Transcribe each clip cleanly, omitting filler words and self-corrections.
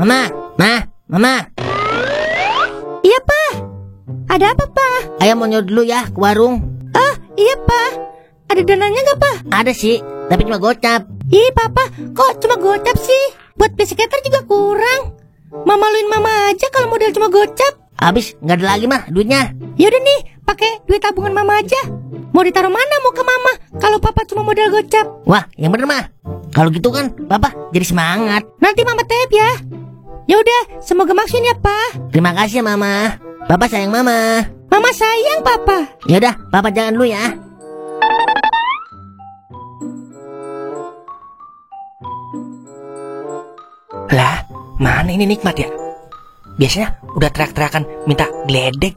Mama. Iya, Pak. Ada apa, Pak? Ayah mau nyuruh dulu ya ke warung. Oh, iya, Pak. Ada dananya nggak, Pak? Ada sih, tapi cuma gocap. Ih, Papa, kok cuma gocap sih? Buat psikiater juga kurang. Mamaluin Mama aja kalau modal cuma gocap. Habis, nggak ada lagi mah duitnya. Yaudah nih, pakai duit tabungan Mama aja. Mau ditaruh mana mau ke Mama kalau Papa cuma modal gocap? Wah, yang bener mah. Kalau gitu kan, Papa jadi semangat. Nanti Mama tap ya. Yaudah, semoga maksin ya, Pak. Terima kasih ya, Mama. Papa sayang Mama. Mama sayang Papa. Yaudah, Papa jalan dulu ya. Lah, mana ini Nikmat ya? Biasanya udah teriak-teriakan minta geledek.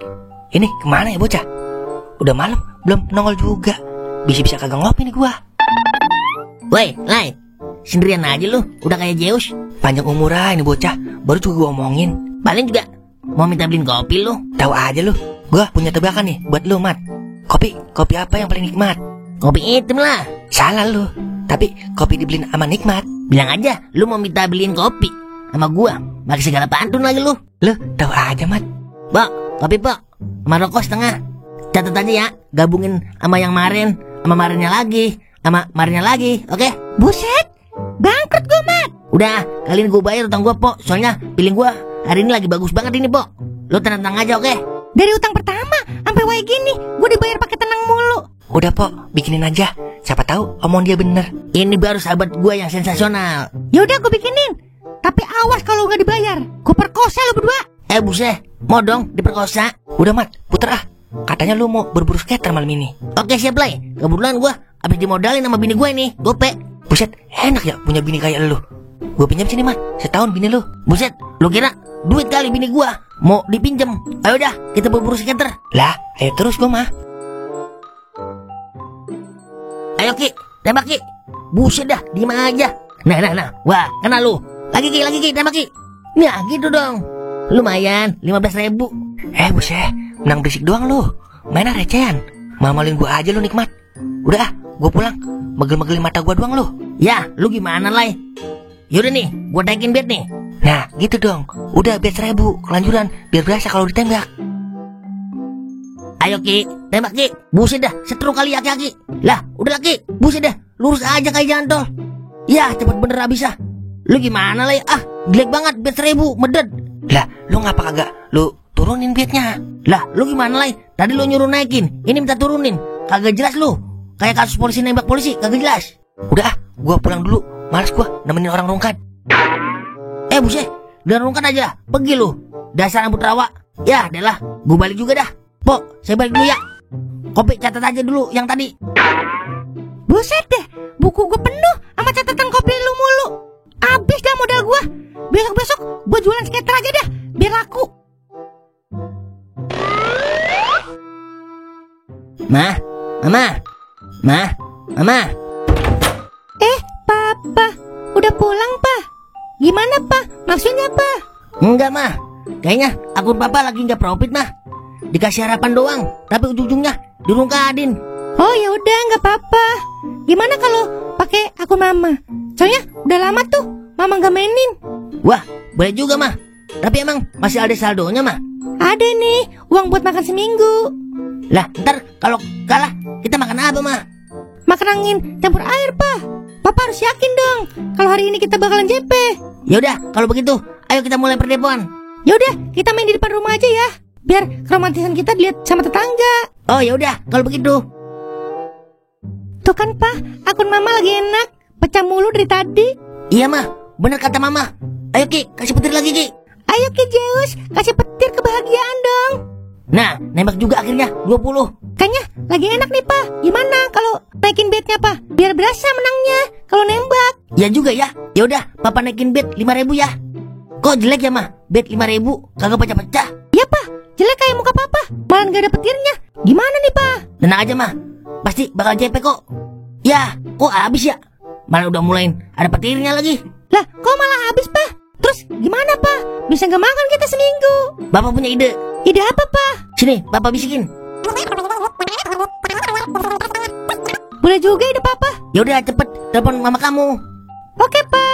Ini kemana ya bocah? Udah malam, belum nongol juga. Bisa-bisa kagak ngopi nih gua. Woi, Lai, sendirian aja lu, udah kayak Zeus. Panjang umur aja ini bocah, baru juga gua omongin. Paling juga mau minta beliin kopi lu. Tahu aja lu, gua punya tebakan nih buat lu, Mat. Kopi apa yang paling nikmat? Kopi hitam lah. Salah lu, tapi kopi dibeliin sama Nikmat. Bilang aja, lu mau minta beliin kopi sama gua, pakai segala pantun lagi lu. Lu tahu aja, Mat. Pok, kopi pok, sama rokok setengah. Catat aja ya, gabungin sama yang kemarin, sama kemarinnya lagi, sama kemarinnya lagi, oke? Buset, bangkrut gua, Mat. Udah, kali ini gua bayar utang gua, Pok. Soalnya pilih gua hari ini lagi bagus banget ini, Pok. Lu tenang-tenang aja, oke? Dari utang pertama sampai wae gini, gua dibayar pakai tenang mulu. Udah, Pok, bikinin aja. Siapa tahu omong dia bener. Ini baru sahabat gua yang sensasional. Yaudah, gua bikinin. Tapi awas kalau nggak dibayar, gua perkosa lu berdua. Buset, mau dong diperkosa? Udah, Mat, puter ah. Katanya lu mau berburu skater malam ini. Oke, siap, Lai. Kebetulan gua habis dimodalin sama bini gua ini, gope. Buset, enak ya punya bini kayak lu. Gua pinjam sini, Mat. Setahun bini lu. Buset, lu kira duit kali bini gua mau dipinjem? Ayo dah, kita berburu skater. Lah, ayo terus gua mah. Ayo Ki, tembak Ki. Buset dah, diem aja. Nah. Wah, kena lu. Lagi Ki, tembak Ki. Nah, gitu dong. Lumayan, 15.000. Buset, menang berisik doang lu. Mainnya recehan. Mamalin gua aja lu Nikmat. Udah ah, gua pulang. Megel-megelin mata gua doang lu. Ya, lu gimana, Lai? Yaudah nih, gua naikin bet nih. Nah, gitu dong. Udah bet 1.000, kelanjuran. Biar berasa kalau ditembak. Ayo Ki, tembak Ki. Buset dah, seteru kali aki-aki. Lah, udah Ki. Buset dah, lurus aja kayak jalan tol. Ya, cepet bener abis ah. Lu gimana, Lai? Ah, jelek banget, bet 1.000, meded. Lah, lu ngapa kagak lu turunin betnya? Lah, lu gimana, Lai? Tadi lu nyuruh naikin, ini minta turunin. Kagak jelas lu. Kayak kasus polisi nembak polisi, kagak jelas. Udah ah, gua pulang dulu. Males gua nemenin orang rungkat. Buset, udah rungkat aja. Pergi lu. Dasar rambut rawa. Ya, adalah. Gua balik juga dah. Pok, saya balik dulu ya. Kopi catat aja dulu yang tadi. Buset deh, buku gue penuh sama catatan kopi lu mulu. Abis dah modal gua. Besok-besok gua jualan skater aja dah, biar laku. Mama. Papa, udah pulang, Pa? Gimana, Pa? Maksudnya, Pa? Enggak, Mah. Kayaknya akun Papa lagi nggak profit, Mah. Dikasih harapan doang, tapi ujung-ujungnya dirungkadin. Oh, ya udah, nggak apa-apa. Gimana kalau pakai akun Mama? Soalnya udah lama tuh Mama nggak mainin. Wah, boleh juga, Mah. Tapi emang masih ada saldonya, Mah? Ada nih, uang buat makan seminggu. Lah, ntar kalau kalah kita makan apa, Mah? Makan angin campur air, Pa. Papa harus yakin dong kalau hari ini kita bakalan JP. Yaudah, kalau begitu, ayo kita mulai perdepoan. Yaudah, kita main di depan rumah aja ya, biar keromantisan kita dilihat sama tetangga. Oh, yaudah, kalau begitu. Tuh kan, Pa, akun Mama lagi enak. Pecah mulu dari tadi. Iya, Mah, bener kata Mama. Ayo Ki, kasih petir lagi Ki. Ayo Ki Zeus, kasih petir kebahagiaan dong. Nah, nembak juga akhirnya 20. Kayaknya lagi enak nih, Pa. Gimana kalau naikin betnya, Pa? Biar berasa menangnya kalau nembak. Ya juga ya. Yaudah, Papa naikin bet 5.000 ya. Kok jelek ya, Mah? Bet 5.000 kagak pecah-pecah. Iya, Pa. Jelek kayak muka Papa. Malah gak ada petirnya. Gimana nih, Pa? Tenang aja, Mah. Pasti bakal JP kok. Ya, kok habis ya? Malah udah mulain ada petirnya lagi. Lah, kok malah habis, Pa? Terus gimana, Pa? Bisa gak makan kita seminggu? Bapak punya ide. Ide apa, Pa? Sini, Bapak bisikin. Boleh juga ide Papa. Yaudah, cepet telepon mama kamu. Oke, Pa.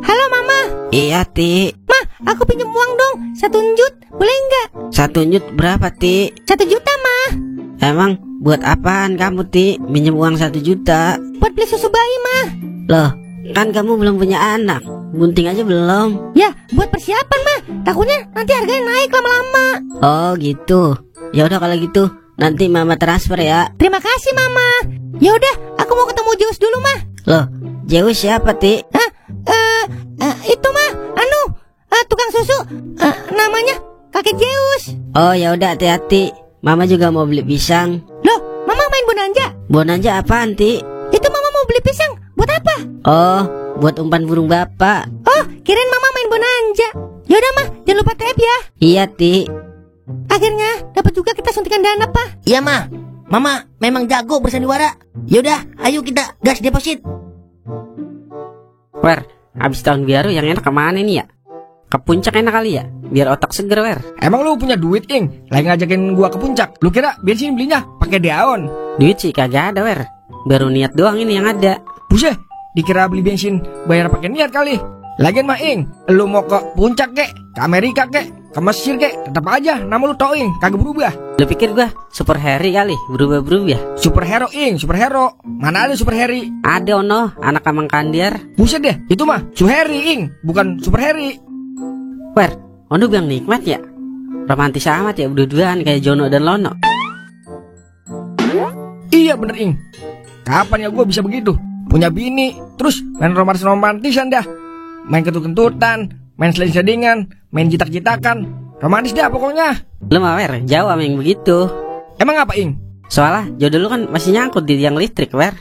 Halo Mama. Iya, Ti. Ma, aku pinjam uang dong. 1 jut, boleh nggak? 1 jut berapa, Ti? 1 juta, Ma. Emang buat apaan kamu, Ti? Minjem uang 1 juta? Buat beli susu bayi, Ma. Loh, kan kamu belum punya anak. Bunting aja belum. Ya, buat persiapan, Ma. Takutnya nanti harganya naik lama-lama. Oh, gitu. Ya udah kalau gitu, nanti Mama transfer ya. Terima kasih, Mama. Ya udah, aku mau ketemu Zeus dulu, Ma. Loh, Zeus siapa, Ti? Itu, Ma. Tukang susu. Namanya kakek Zeus. Oh, ya udah, hati-hati. Mama juga mau beli pisang. Loh, Mama main bonanza? Bonanza apaan, Ti? Itu Mama mau beli pisang. Buat apa? Oh, buat umpan burung bapak. Oh, kirain Mama main bonanza. Yaudah, Ma, jangan lupa tap ya. Iya, Ti. Akhirnya dapat juga kita suntikan dana, Pak. Iya mah, Mama memang jago bersandiwara. Yaudah, ayo kita gas deposit. Wer, abis tahun baru yang enak kemana nih ya? Ke puncak enak kali ya? Biar otak seger, Wer. Emang lu punya duit, Ing? Lagi ngajakin gua ke puncak. Lu kira bensin belinya pakai daun? Duit sih kagak ada, Wer. Baru niat doang ini yang ada. Buset, dikira beli bensin bayar pakai niat kali. Lagian mah, Ing, lu mau ke puncak kek, ke Amerika kek, ke Mesir kek, tetap aja nama lu tau, Ing, kagak berubah. Lu pikir gua super Harry kali, berubah-berubah? Superhero, Ing, superhero. Mana ada super Harry? Ada ono, anak Amang Kandiar. Buset deh, itu mah Super Harry, Ing, bukan Super Harry. Wer, ono bilang nikmat ya? Romantis amat ya, berdua-duaan kayak Jono dan Lono. Iya bener, Ing. Kapan ya gua bisa begitu? Punya bini, terus main romantis-romantisan dah. Main kentut-kentutan, main sliding-slidingan, main jitak-jitakan. Romantis dah pokoknya. Lu mah, Wer, jauh sama yang begitu. Emang apa, Ing? Soalnya jodoh lu kan masih nyangkut di tiang listrik, Wer.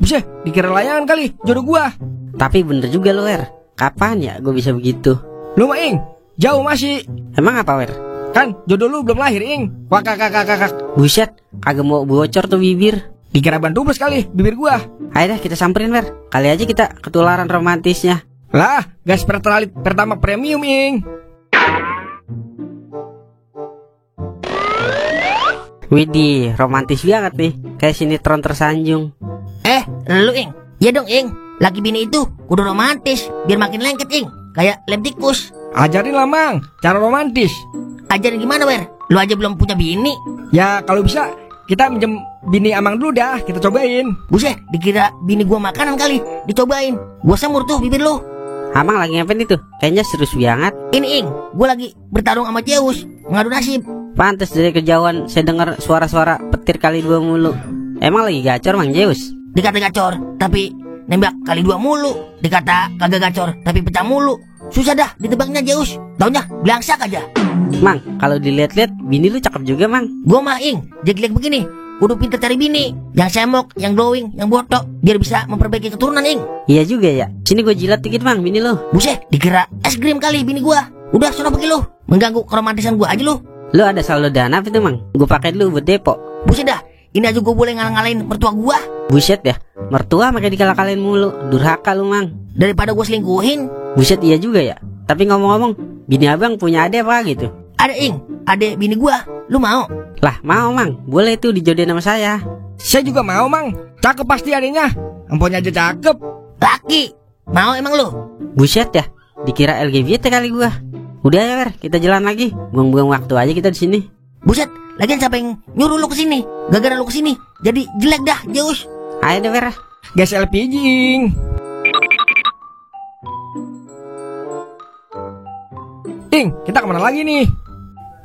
Buset, dikira layangan kali jodoh gua. Tapi bener juga lu, Wer. Kapan ya gue bisa begitu? Lu mah, Ing, jauh masih. Emang apa, Wer? Kan jodoh lu belum lahir, Ing. Wah, kakak. Buset, kagak mau bocor tuh bibir. Dikira ban doubles kali bibir gua. Ayo dah kita samperin, Wer. Kali aja kita ketularan romantisnya. Lah, gas pertalite pertama premium, Ing. Widih, romantis banget nih. Kayak sinetron tersanjung. Lu Ing, ya dong Ing. Laki bini itu kudu romantis, biar makin lengket Ing. Kayak lem tikus. Ajarin lah, Mang, cara romantis. Ajarin gimana, Wer? Lu aja belum punya bini. Ya, kalau bisa kita minjem bini Amang dulu dah, kita cobain. Buset, dikira bini gua makanan kali. Dicobain. Gua semur tuh bibir lu. Amang lagi ngapain itu? Kayaknya serius banget. Ini Ing, gua lagi bertarung sama Zeus, mengadu nasib. Pantes dari kejauhan saya dengar suara-suara petir kali 2 mulu. Emang lagi gacor, Mang Zeus? Dikata gacor, tapi nembak kali 2 mulu. Dikata kagak gacor, tapi pecah mulu. Susah dah ditebaknya Zeus. Taunya belangsak aja. Mang, kalau dilihat-lihat bini lu cakep juga, Mang. Gua mah Ing, jelek begini kudu pinter cari bini yang semok, yang glowing, yang botok, biar bisa memperbaiki keturunan Ing. Iya juga ya. Sini gue jilat dikit, Mang, bini lu. Buset, dikira es krim kali bini gua. Udah sono pergi lu, mengganggu keromantisan gua aja lu. Lu ada saldo dana apa itu, Mang? Gue pakai dulu buat depo. Buset dah, ini aja gua boleh ngalah-ngalahin mertua gua. Buset ya, mertua makanya dikalah-kalahin mulu. Durhaka lu, Mang. Daripada gua selingkuhin. Buset, iya juga ya. Tapi ngomong-ngomong, bini abang punya adek apa gitu? Ada Ing, adek bini gua. Lu mau? Lah mau, Mang, boleh tuh dijodohin sama saya. Saya juga mau, Mang. Cakep pasti adanya. Emponya aja cakep. Laki. Mau emang lu? Buset ya, dikira LGBT kali gua. Udah ya, Wer, kita jalan lagi. Buang-buang waktu aja kita di sini. Buset, lagian siapa yang nyuruh lu kesini? Gara-gara lu kesini, jadi jelek dah Zeus. Ayo deh, Wer. Gas LPG, Ing. Ing, kita kemana lagi nih?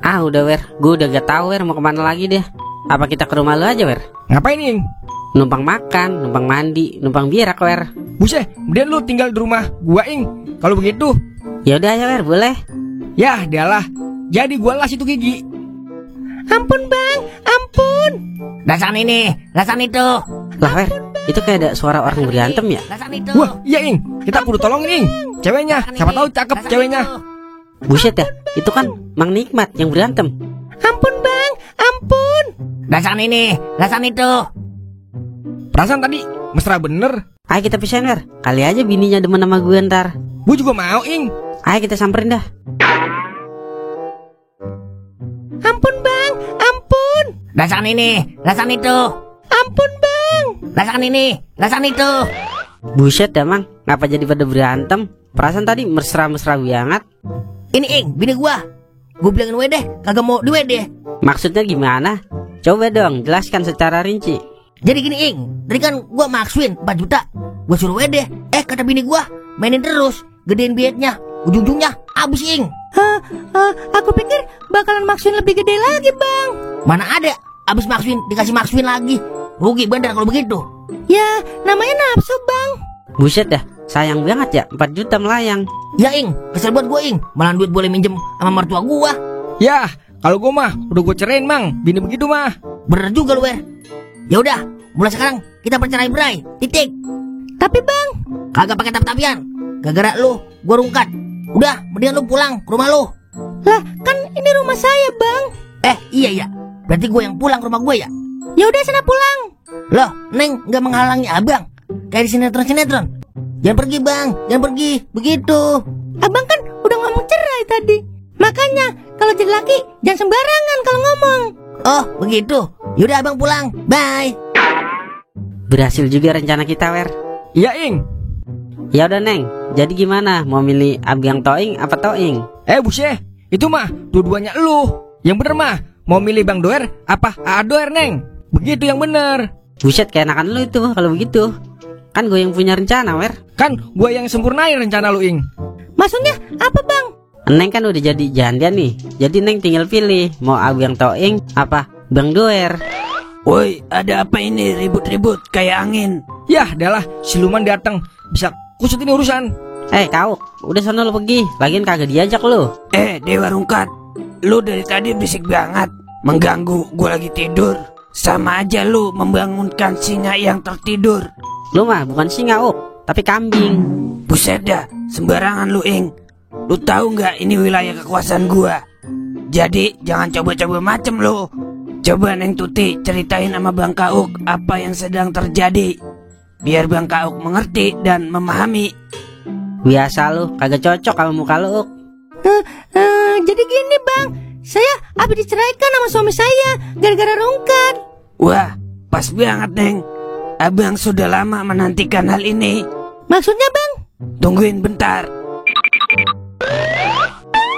Ah udah, Wer, gue udah gak tahu, Wer, mau kemana lagi deh. Apa kita ke rumah lu aja, Wer? Ngapain, Ing? Numpang makan, numpang mandi, numpang birak, Wer. Buset, kemudian lu tinggal di rumah gua, Ing. Kalau begitu, Ya udah ya, Wer, boleh. ya dialah. Jadi gua las itu gigi. Ampun, Bang, ampun. Rasain ini, rasain itu. Lah, Wer, itu kayak ada suara orang berantem ya? Rasain itu. Wah, iya, Ing. Kita kudu tolongin, Ing. Ceweknya, siapa tahu cakep Rasain ceweknya. itu. Buset ya, itu kan Mang Nikmat yang berantem. Ampun, Bang, ampun. Rasain ini, rasain itu. Perasaan tadi mesra bener. Ayo kita pisahin, Wer. Kali aja bininya demen sama gue ntar. Gua juga mau, Ing. Ayo kita samperin dah. Ampun, Bang, ampun. Rasain ini, rasain itu. Ampun, Bang. Rasain ini, rasain itu. Buset ya, Mang, ngapa jadi pada berantem? Perasaan tadi mesra-mesra banget. Ini Ing, bini gua. Gua bilangin wedeh, kagak mau di wedeh. Maksudnya gimana? Coba dong jelaskan secara rinci. Jadi gini Ing, tadi kan gua maksuin 4 juta. Gua suruh wedeh, kata bini gua, mainin terus, gedein bietnya. Ujung-ujungnya abis Ing. Aku pikir bakalan maksuin lebih gede lagi, Bang. Mana ada, abis maksuin dikasih maksuin lagi. Rugi bener kalau begitu. Ya, namanya nafsu, Bang. Buset dah, sayang banget ya 4 juta melayang. Ya Ing, kesel buat gua Ing. Malah duit boleh minjem sama mertua gua. Ya, kalau gua mah udah gua cerain, Mang. Bini begitu mah. Bener juga lu, Ya udah, mulai sekarang kita bercerai-berai. Titik. Tapi, Bang, Kagak pakai tapi-tapian. Gara-gara lu, gua rungkat. Udah, mendingan lu pulang ke rumah lu. lah kan ini rumah saya, Bang. Iya. Berarti gua yang pulang ke rumah gua ya? Ya udah sana pulang. Loh, Neng nggak menghalangi abang. Kayak di sinetron-sinetron. Jangan pergi bang, jangan pergi. Begitu. Abang kan udah ngomong cerai tadi. Makanya kalau jadi laki jangan sembarangan kalau ngomong. Oh, begitu. Yaudah abang pulang. Bye. Berhasil juga rencana kita, Wer. Iya, Ing. Ya udah, Neng. Jadi gimana? Mau milih Abgang Toing apa Toing? Buset, itu mah dua-duanya lu. Yang bener mah, mau milih Bang Doer apa Aa Doer, Neng? Begitu yang bener. Buset, keenakan lu itu kalau begitu. Kan gue yang punya rencana, Wer. Kan gua yang sempurnain rencana lu, Ing. Maksudnya apa, Bang? Neng kan udah jadi janda nih. Jadi Neng tinggal pilih mau Abgang Toing apa Bang Doer. Woi, ada apa ini ribut-ribut kayak angin? Yah, adalah siluman datang bisa kusut ini urusan. Kau, udah sono lu pergi. Lagian kagak diajak lu. Dewa Rungkat, lu dari tadi berisik banget, mengganggu gua lagi tidur. Sama aja lu membangunkan singa yang tertidur. Lu mah bukan singa, tapi kambing. Buset dah, sembarangan lu, Ing. Lu tahu nggak ini wilayah kekuasaan gua? Jadi jangan coba-coba macem lu. Coba Neng Tuti ceritain sama Bang Kauk apa yang sedang terjadi, biar Bang Kauk mengerti dan memahami. Biasa lu, kagak cocok sama muka lu. Jadi gini, Bang. Saya habis diceraikan sama suami saya gara-gara Rungkat. Wah, pas banget, Neng. Abang sudah lama menantikan hal ini. Maksudnya, Bang? Tungguin bentar.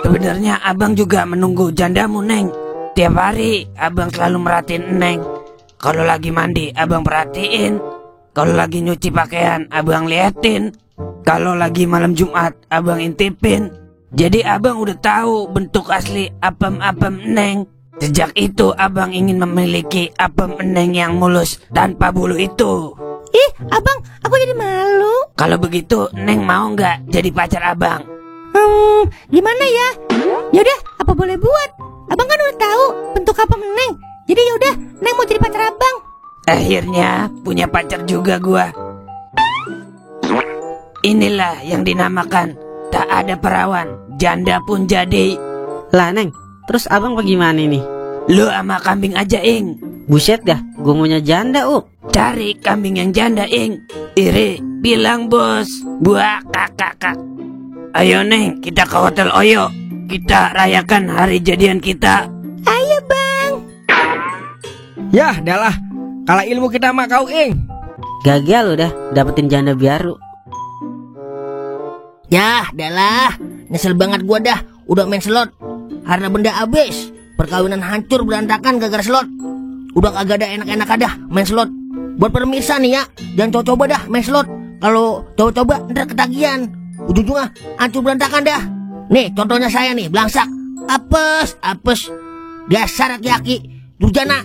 Sebenarnya abang juga menunggu jandamu, Neng. Tiap hari abang selalu merhatiin Neng. Kalau lagi mandi abang perhatiin. Kalau lagi nyuci pakaian abang liatin. Kalau lagi malam Jumat abang intipin. Jadi abang udah tahu bentuk asli apem-apem Neng. Sejak itu abang ingin memiliki apem Neng yang mulus tanpa bulu itu. Ih, Abang, aku jadi malu. Kalau begitu Neng mau nggak jadi pacar abang? Gimana ya? Yaudah, apa boleh buat? Abang kan udah tahu bentuk apa Neng. Jadi yaudah, Neng mau jadi pacar Abang. Akhirnya punya pacar juga gua. Inilah yang dinamakan tak ada perawan, janda pun jadi. Lah, Neng, terus abang bagaimana nih? Lu sama kambing aja, Ing. Buset dah, gue maunya janda, Cari kambing yang janda, Ing. Iri, bilang bos. Buah kakak. Ayo, Neng, kita ke Hotel Oyo. Kita rayakan hari jadian kita. Ayo, Bang. Yah, adalah kalah ilmu kita mah kau, Ing. Gagal udah dapetin janda baru. Yah, adalah nyesel banget gua dah. Udah main slot, harta benda habis. Perkawinan hancur berantakan gara-gara slot. Udah kagak ada enak-enak dah main slot. Buat pemirsa nih ya, jangan coba-coba dah main slot. Kalau coba-coba ntar ketagihan. Ujung-ujungnya hancur berantakan dah. Nih contohnya saya nih, belangsak. Apes. Dasar laki-laki durjana.